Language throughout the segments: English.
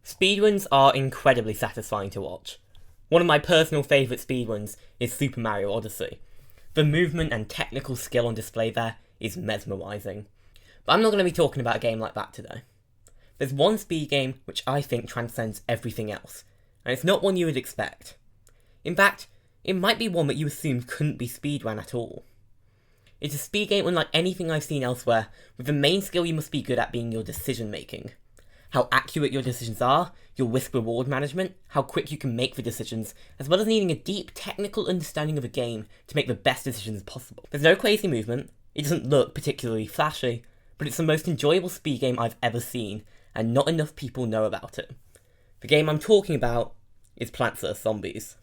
Speedruns are incredibly satisfying to watch. One of my personal favourite speedruns is Super Mario Odyssey. The movement and technical skill on display there is mesmerising. But I'm not going to be talking about a game like that today. There's one speed game which I think transcends everything else, and it's not one you would expect. In fact, it might be one that you assumed couldn't be speedrun at all. It's a speed game unlike anything I've seen elsewhere, with the main skill you must be good at being your decision making. How accurate your decisions are, your risk-reward management, how quick you can make the decisions, as well as needing a deep technical understanding of a game to make the best decisions possible. There's no crazy movement, it doesn't look particularly flashy, but it's the most enjoyable speed game I've ever seen, and not enough people know about it. The game I'm talking about is Plants vs Zombies.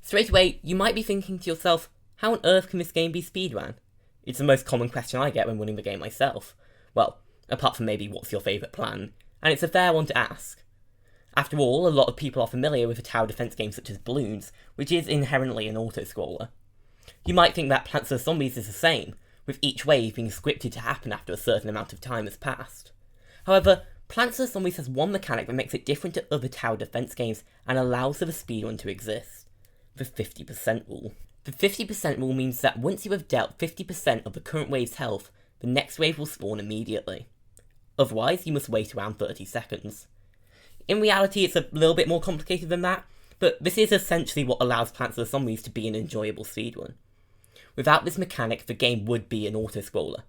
Straight away, you might be thinking to yourself, how on earth can this game be speedrun? It's the most common question I get when running the game myself. Well, apart from maybe what's your favourite plan, and it's a fair one to ask. After all, a lot of people are familiar with a tower defense game such as Bloons, which is inherently an auto-scroller. You might think that Plants vs Zombies is the same, with each wave being scripted to happen after a certain amount of time has passed. However, Plants vs Zombies has one mechanic that makes it different to other tower defense games and allows for the speedrun to exist. The 50% rule. The 50% rule means that once you have dealt 50% of the current wave's health, the next wave will spawn immediately. Otherwise, you must wait around 30 seconds. In reality, it's a little bit more complicated than that, but this is essentially what allows Plants vs Zombies to be an enjoyable speedrun. Without this mechanic, the game would be an auto-scroller.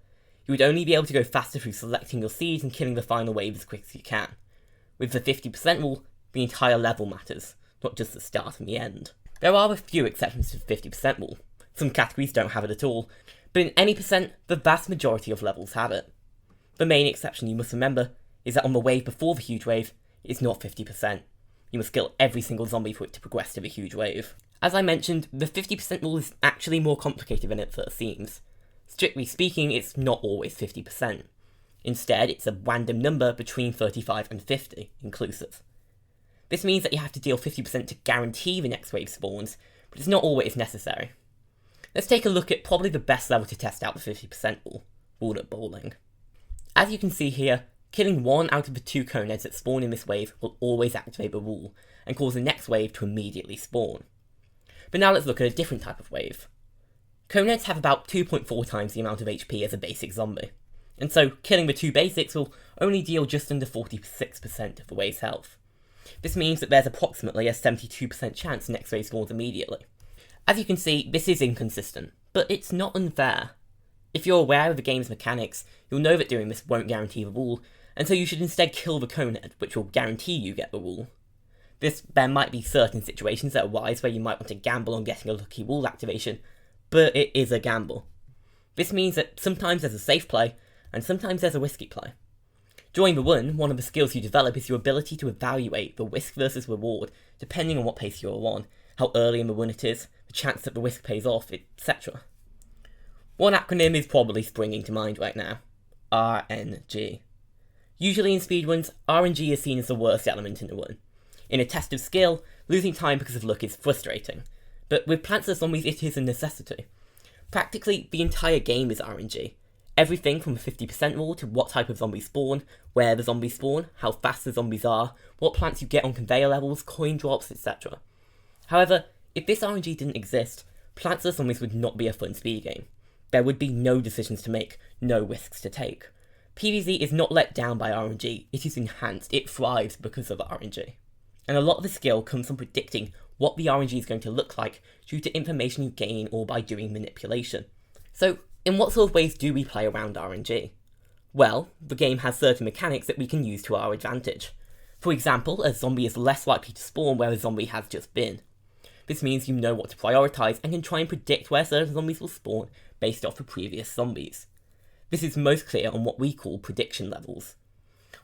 You would only be able to go faster through selecting your seeds and killing the final wave as quick as you can. With the 50% rule, the entire level matters, not just the start and the end. There are a few exceptions to the 50% rule. Some categories don't have it at all, but in any percent, the vast majority of levels have it. The main exception you must remember is that on the wave before the huge wave, it's not 50%. You must kill every single zombie for it to progress to the huge wave. As I mentioned, the 50% rule is actually more complicated than it first seems. Strictly speaking, it's not always 50%. Instead, it's a random number between 35 and 50, inclusive. This means that you have to deal 50% to guarantee the next wave spawns, but it's not always necessary. Let's take a look at probably the best level to test out the 50% rule, Walnut Bowling. As you can see here, killing one out of the two coneheads that spawn in this wave will always activate the rule, and cause the next wave to immediately spawn. But now let's look at a different type of wave. Coneheads have about 2.4 times the amount of HP as a basic zombie, and so killing the two basics will only deal just under 46% of the wave's health. This means that there's approximately a 72% chance the next wave spawns immediately. As you can see, this is inconsistent, but it's not unfair. If you're aware of the game's mechanics, you'll know that doing this won't guarantee the rule, and so you should instead kill the conehead, which will guarantee you get the rule. There might be certain situations that arise where you might want to gamble on getting a lucky rule activation, but it is a gamble. This means that sometimes there's a safe play, and sometimes there's a risky play. During the run, one of the skills you develop is your ability to evaluate the risk versus reward, depending on what pace you're on, how early in the run it is, the chance that the risk pays off, etc. One acronym is probably springing to mind right now: RNG. Usually in speedruns, RNG is seen as the worst element in the run. In a test of skill, losing time because of luck is frustrating, but with Plants vs Zombies it is a necessity. Practically, the entire game is RNG. Everything from the 50% rule to what type of zombies spawn, where the zombies spawn, how fast the zombies are, what plants you get on conveyor levels, coin drops, etc. However, if this RNG didn't exist, Plants vs Zombies would not be a fun speed game. There would be no decisions to make, no risks to take. PvZ is not let down by RNG, it is enhanced, it thrives because of RNG. And a lot of the skill comes from predicting what the RNG is going to look like due to information you gain or by doing manipulation. So, in what sort of ways do we play around RNG? Well, the game has certain mechanics that we can use to our advantage. For example, a zombie is less likely to spawn where a zombie has just been. This means you know what to prioritise and can try and predict where certain zombies will spawn based off the previous zombies. This is most clear on what we call prediction levels.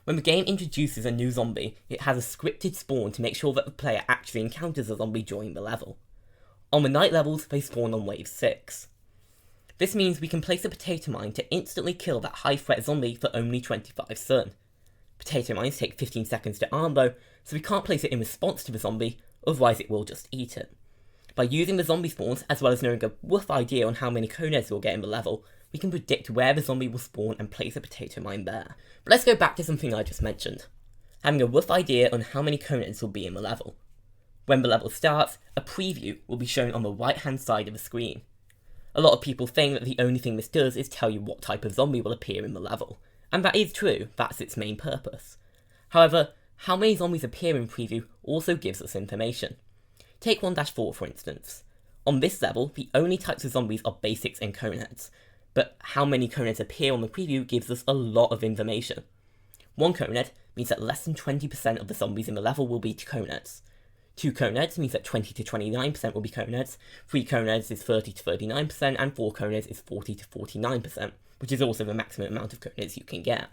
When the game introduces a new zombie, it has a scripted spawn to make sure that the player actually encounters a zombie during the level. On the night levels, they spawn on wave 6. This means we can place a potato mine to instantly kill that high threat zombie for only 25 sun. Potato mines take 15 seconds to arm though, so we can't place it in response to the zombie, otherwise it will just eat it. By using the zombie spawns, as well as knowing a rough idea on how many coneheads we'll get in the level, we can predict where the zombie will spawn and place a potato mine there. But let's go back to something I just mentioned. Having a rough idea on how many coneheads will be in the level. When the level starts, a preview will be shown on the right hand side of the screen. A lot of people think that the only thing this does is tell you what type of zombie will appear in the level, and that is true, that's its main purpose. However, how many zombies appear in preview also gives us information. Take 1-4 for instance. On this level, the only types of zombies are basics and coneheads, but how many coneheads appear on the preview gives us a lot of information. One conehead means that less than 20% of the zombies in the level will be coneheads. 2 coneheads means that 20 to 29% will be coneheads, 3 coneheads is 30 to 39%, and 4 coneheads is 40 to 49%, which is also the maximum amount of coneheads you can get.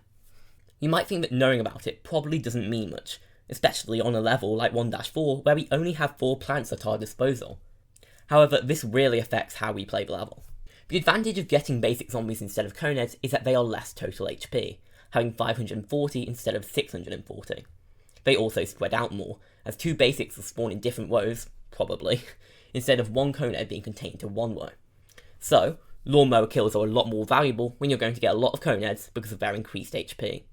You might think that knowing about it probably doesn't mean much, especially on a level like 1-4 where we only have 4 plants at our disposal. However, this really affects how we play the level. The advantage of getting basic zombies instead of coneheads is that they are less total HP, having 540 instead of 640. They also spread out more, as 2 basics will spawn in different rows, probably, instead of 1 conehead being contained to 1 row. So, lawnmower kills are a lot more valuable when you're going to get a lot of coneheads because of their increased HP.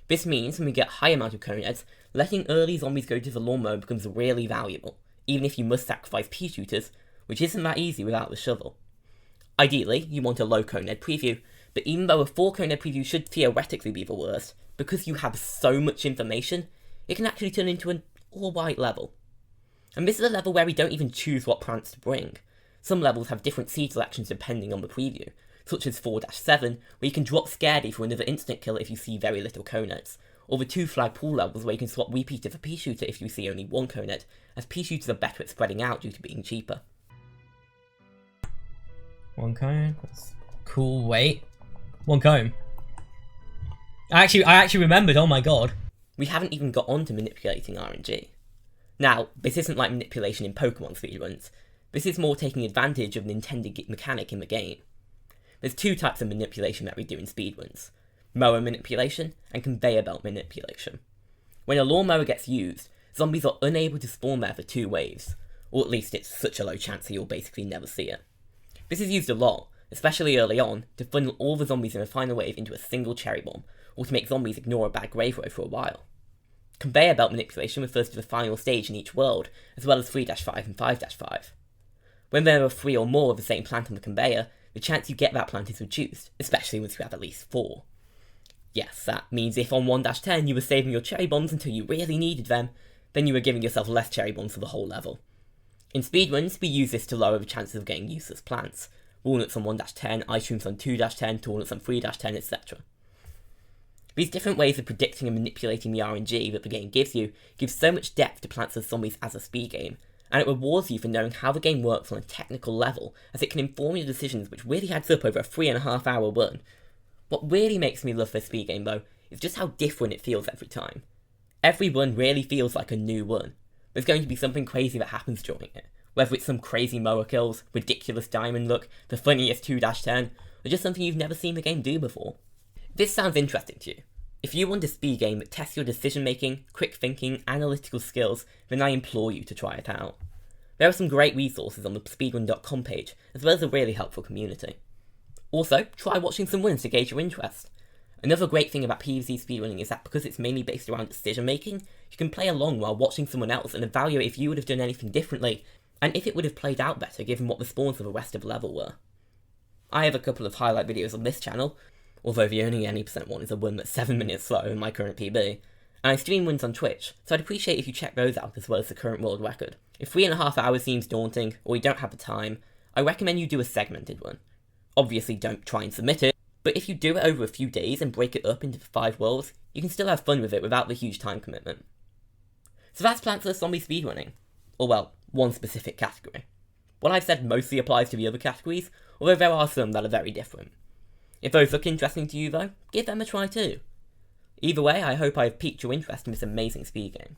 This means when we get a high amount of coneheads, letting early zombies go to the lawnmower becomes really valuable, even if you must sacrifice pea shooters, which isn't that easy without the shovel. Ideally, you want a low conehead preview, but even though a 4 conehead preview should theoretically be the worst, because you have so much information, it can actually turn into an all-white level. And this is a level where we don't even choose what plants to bring. Some levels have different seed selections depending on the preview, such as 4-7, where you can drop Scaredy for another instant kill if you see very little coneheads, or the 2 flag pool levels where you can swap Repeater for pea shooter if you see only 1 conehead, as pea shooters are better at spreading out due to being cheaper. 1 cone, that's cool, wait. 1 cone. I actually remembered, oh my god. We haven't even got on to manipulating RNG. Now, this isn't like manipulation in Pokemon speedruns, this is more taking advantage of an intended mechanic in the game. There's 2 types of manipulation that we do in speedruns: mower manipulation and conveyor belt manipulation. When a lawnmower gets used, zombies are unable to spawn there for 2 waves, or at least it's such a low chance that you'll basically never see it. This is used a lot, especially early on, to funnel all the zombies in a final wave into a single cherry bomb, or to make zombies ignore a bad grave row for a while. Conveyor belt manipulation refers to the final stage in each world, as well as 3-5 and 5-5. When there are 3 or more of the same plant on the conveyor, the chance you get that plant is reduced, especially once you have at least 4. Yes, that means if on 1-10 you were saving your cherry bombs until you really needed them, then you were giving yourself less cherry bombs for the whole level. In speedruns, we use this to lower the chances of getting useless plants. Walnuts on 1-10, ice creams on 2-10, tallnuts on 3-10, etc. These different ways of predicting and manipulating the RNG that the game gives you gives so much depth to Plants vs Zombies as a speed game, and it rewards you for knowing how the game works on a technical level, as it can inform your decisions, which really adds up over a 3.5 hour run. What really makes me love this speed game though, is just how different it feels every time. Every run really feels like a new run. There's going to be something crazy that happens during it, whether it's some crazy mower kills, ridiculous diamond look, the funniest 2-10, or just something you've never seen the game do before. This sounds interesting to you. If you want a speed game that tests your decision making, quick thinking, analytical skills, then I implore you to try it out. There are some great resources on the speedrun.com page, as well as a really helpful community. Also, try watching some runs to gauge your interest. Another great thing about PvZ speedrunning is that because it's mainly based around decision making, you can play along while watching someone else and evaluate if you would have done anything differently, and if it would have played out better given what the spawns of the rest of the level were. I have a couple of highlight videos on this channel, although the only any percent one is a one that's 7 minutes slower than my current PB, and I stream wins on Twitch, so I'd appreciate if you check those out as well as the current world record. If 3.5 hours seems daunting, or you don't have the time, I recommend you do a segmented one. Obviously don't try and submit it, but if you do it over a few days and break it up into 5 worlds, you can still have fun with it without the huge time commitment. So that's plans for zombie speedrunning. Or well, one specific category. What I've said mostly applies to the other categories, although there are some that are very different. If those look interesting to you though, give them a try too. Either way, I hope I have piqued your interest in this amazing speed game.